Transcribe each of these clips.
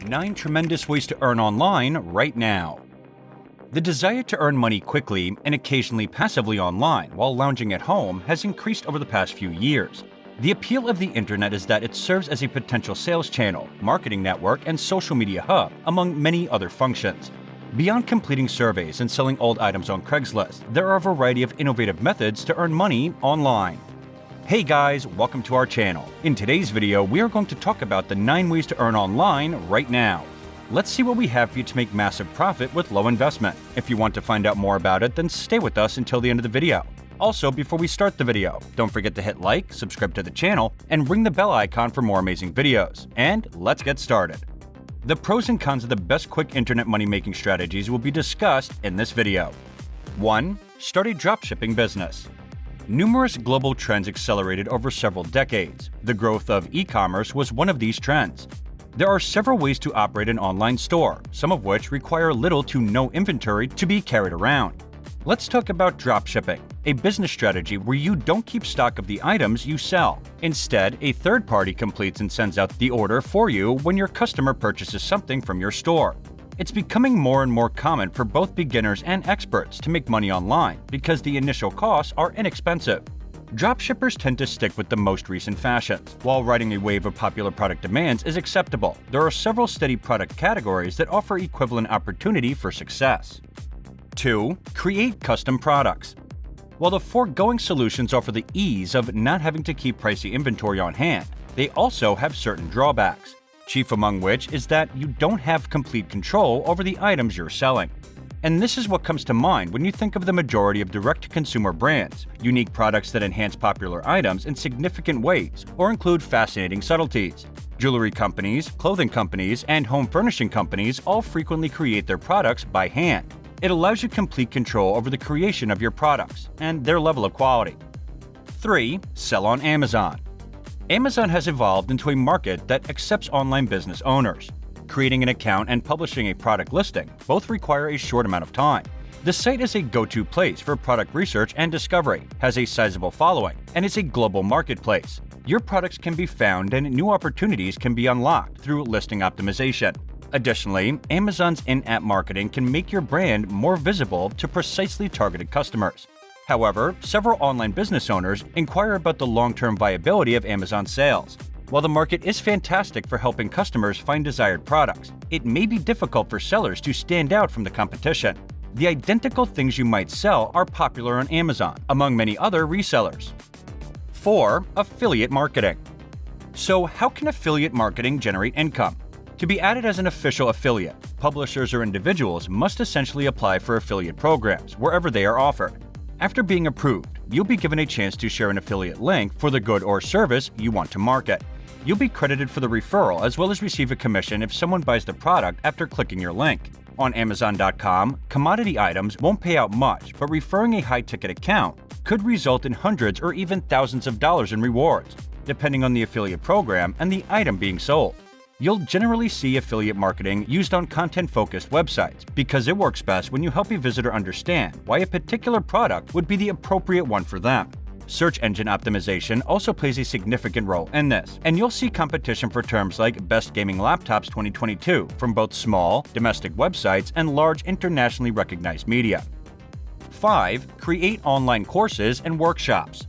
9 tremendous ways to earn online right now. The desire to earn money quickly and occasionally passively online while lounging at home has increased over the past few years. The appeal of the internet is that it serves as a potential sales channel, marketing network, and social media hub, among many other functions. Beyond completing surveys and selling old items on Craigslist, there are a variety of innovative methods to earn money online. Hey guys, welcome to our channel. In today's video, we are going to talk about the 9 ways to earn online right now. Let's see what we have for you to make massive profit with low investment. If you want to find out more about it, then stay with us until the end of the video. Also, before we start the video, don't forget to hit like, subscribe to the channel, and ring the bell icon for more amazing videos. And let's get started. The pros and cons of the best quick internet money-making strategies will be discussed in this video. 1. Start a dropshipping business. Numerous global trends accelerated over several decades. The growth of e-commerce was one of these trends. There are several ways to operate an online store, some of which require little to no inventory to be carried around. Let's talk about dropshipping, a business strategy where you don't keep stock of the items you sell. Instead, a third party completes and sends out the order for you when your customer purchases something from your store. It's becoming more and more common for both beginners and experts to make money online because the initial costs are inexpensive. Dropshippers tend to stick with the most recent fashions. While riding a wave of popular product demands is acceptable, there are several steady product categories that offer equivalent opportunity for success. 2. Create custom products. While the foregoing solutions offer the ease of not having to keep pricey inventory on hand, they also have certain drawbacks, chief among which is that you don't have complete control over the items you're selling. And this is what comes to mind when you think of the majority of direct-to-consumer brands, unique products that enhance popular items in significant ways or include fascinating subtleties. Jewelry companies, clothing companies, and home furnishing companies all frequently create their products by hand. It allows you complete control over the creation of your products and their level of quality. 3. Sell on Amazon. Amazon has evolved into a market that accepts online business owners. Creating an account and publishing a product listing both require a short amount of time. The site is a go-to place for product research and discovery, has a sizable following, and is a global marketplace. Your products can be found and new opportunities can be unlocked through listing optimization. Additionally, Amazon's in-app marketing can make your brand more visible to precisely targeted customers. However, several online business owners inquire about the long-term viability of Amazon sales. While the market is fantastic for helping customers find desired products, it may be difficult for sellers to stand out from the competition. The identical things you might sell are popular on Amazon, among many other resellers. 4. Affiliate marketing. So, how can affiliate marketing generate income? To be added as an official affiliate, publishers or individuals must essentially apply for affiliate programs wherever they are offered. After being approved, you'll be given a chance to share an affiliate link for the good or service you want to market. You'll be credited for the referral as well as receive a commission if someone buys the product after clicking your link. On Amazon.com, commodity items won't pay out much, but referring a high-ticket account could result in hundreds or even thousands of dollars in rewards, depending on the affiliate program and the item being sold. You'll generally see affiliate marketing used on content-focused websites because it works best when you help a visitor understand why a particular product would be the appropriate one for them. Search engine optimization also plays a significant role in this, and you'll see competition for terms like Best Gaming Laptops 2022 from both small, domestic websites and large internationally recognized media. 5. Create online courses and workshops.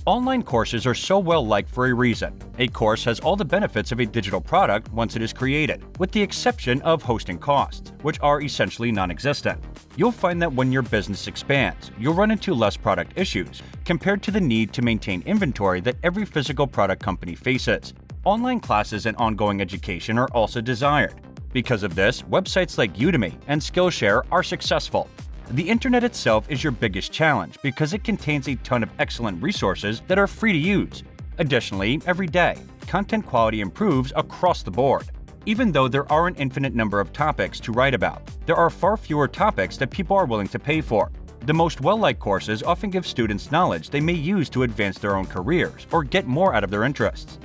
Online courses are so well-liked for a reason. A course has all the benefits of a digital product once it is created, with the exception of hosting costs, which are essentially non-existent. You'll find that when your business expands, you'll run into less product issues compared to the need to maintain inventory that every physical product company faces. Online classes and ongoing education are also desired. Because of this, websites like Udemy and Skillshare are successful. The internet itself is your biggest challenge because it contains a ton of excellent resources that are free to use. Additionally, every day, content quality improves across the board. Even though there are an infinite number of topics to write about, there are far fewer topics that people are willing to pay for. The most well-liked courses often give students knowledge they may use to advance their own careers or get more out of their interests.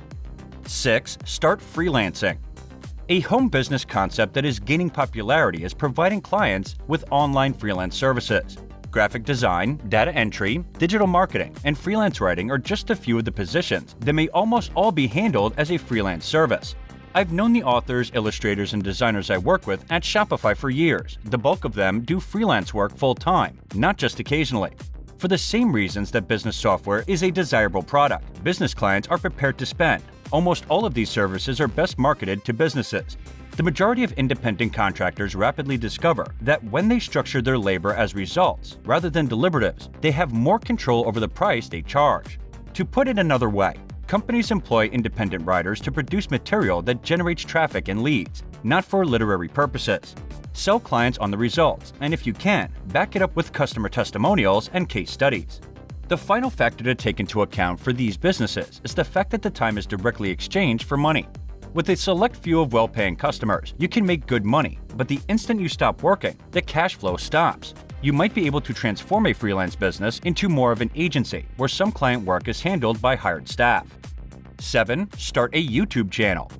6. Start freelancing. A home business concept that is gaining popularity is providing clients with online freelance services. Graphic design, data entry, digital marketing, and freelance writing are just a few of the positions that may almost all be handled as a freelance service. I've known the authors, illustrators, and designers I work with at Shopify for years. The bulk of them do freelance work full-time, not just occasionally. For the same reasons that business software is a desirable product, business clients are prepared to spend. Almost all of these services are best marketed to businesses. The majority of independent contractors rapidly discover that when they structure their labor as results rather than deliberatives, they have more control over the price they charge. To put it another way, companies employ independent writers to produce material that generates traffic and leads, not for literary purposes. Sell clients on the results, and if you can, back it up with customer testimonials and case studies. The final factor to take into account for these businesses is the fact that the time is directly exchanged for money. With a select few of well-paying customers, you can make good money, but the instant you stop working, the cash flow stops. You might be able to transform a freelance business into more of an agency, where some client work is handled by hired staff. 7. Start a YouTube channel.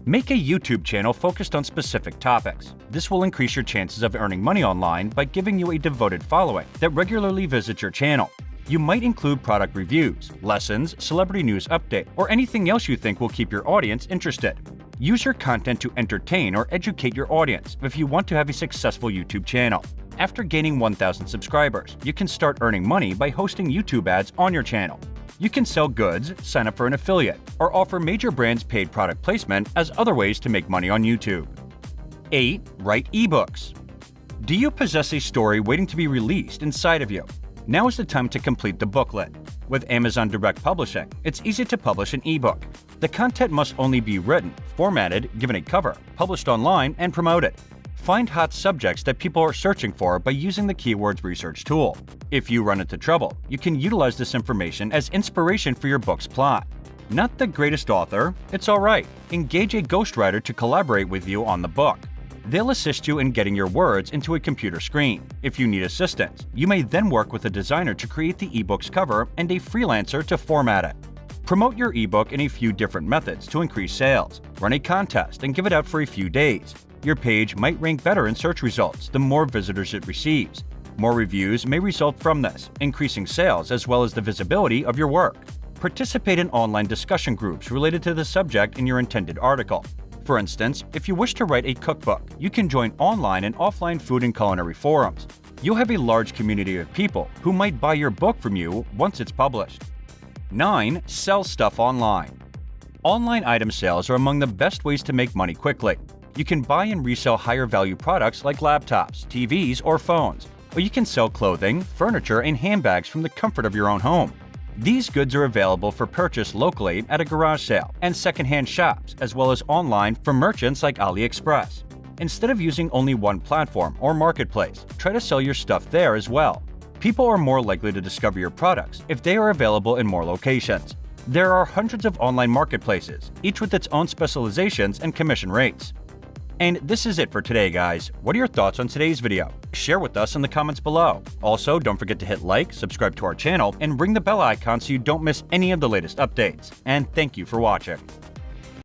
Make a YouTube channel focused on specific topics. This will increase your chances of earning money online by giving you a devoted following that regularly visits your channel. You might include product reviews, lessons, celebrity news update, or anything else you think will keep your audience interested. Use your content to entertain or educate your audience if you want to have a successful YouTube channel. After gaining 1,000 subscribers, you can start earning money by hosting YouTube ads on your channel. You can sell goods, sign up for an affiliate, or offer major brands paid product placement as other ways to make money on YouTube. 8. Write ebooks. Do you possess a story waiting to be released inside of you? Now is the time to complete the booklet. With Amazon Direct Publishing, it's easy to publish an ebook. The content must only be written, formatted, given a cover, published online, and promoted. Find hot subjects that people are searching for by using the keywords research tool. If you run into trouble, you can utilize this information as inspiration for your book's plot. Not the greatest author? It's alright. Engage a ghostwriter to collaborate with you on the book. They'll assist you in getting your words into a computer screen. If you need assistance, you may then work with a designer to create the ebook's cover and a freelancer to format it. Promote your ebook in a few different methods to increase sales. Run a contest and give it out for a few days. Your page might rank better in search results the more visitors it receives. More reviews may result from this, increasing sales as well as the visibility of your work. Participate in online discussion groups related to the subject in your intended article. For instance, if you wish to write a cookbook, you can join online and offline food and culinary forums. You'll have a large community of people who might buy your book from you once it's published. 9. Sell stuff online. Online item sales are among the best ways to make money quickly. You can buy and resell higher value products like laptops, TVs, or phones, or you can sell clothing, furniture, and handbags from the comfort of your own home. These goods are available for purchase locally at a garage sale and secondhand shops, as well as online from merchants like AliExpress. Instead of using only one platform or marketplace, try to sell your stuff there as well. People are more likely to discover your products if they are available in more locations. There are hundreds of online marketplaces, each with its own specializations and commission rates. And this is it for today, guys. What are your thoughts on today's video? Share with us in the comments below. Also, don't forget to hit like, subscribe to our channel, and ring the bell icon so you don't miss any of the latest updates. And thank you for watching.